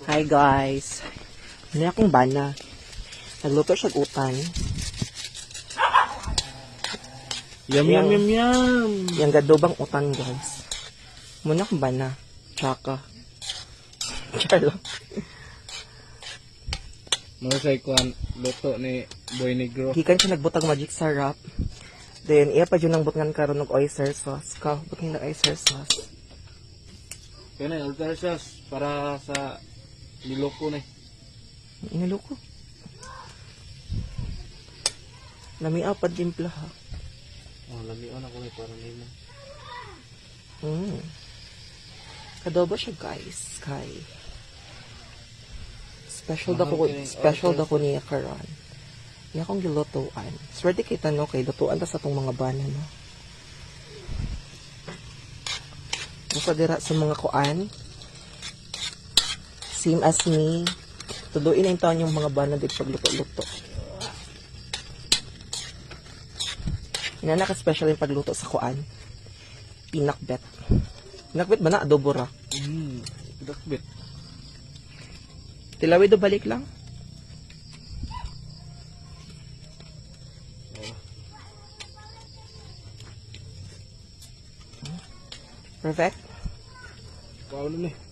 Hi guys. Ano akong bana? Nagluto siya utan. Yum, yum, yum, yum. Yang gadobang utan guys. Muna akong bana. Tsaka. Char lang. Marasay ko ang luto ni Boy Negro. Gikan siya nagbutang magic syrup. Then, iya pa dyan ang butangan karon ng oyster sauce. Butang na oyster sauce. Kaya na, ultra sauce para sa niloko na. Iniloko. Lamiaw pa dimpla ha. Oh, lamion ako na para nimo. Kadobo siya guys. Kay. Special Mahal da ko niya karon. Iya akong gilutuan. Swerte kita no kay lutuan ta sa tong mga bana no. Busa dira sa mga kuan. Same as me. Tuduin na yung taon yung mga bana dito pagluto-luto. Inanaka special yung pagluto sa kuan. Pinakbet. Pinakbet ba na? Adobo ra. Dakbit. Tilawi do balik lang. Perfect. Paano ni?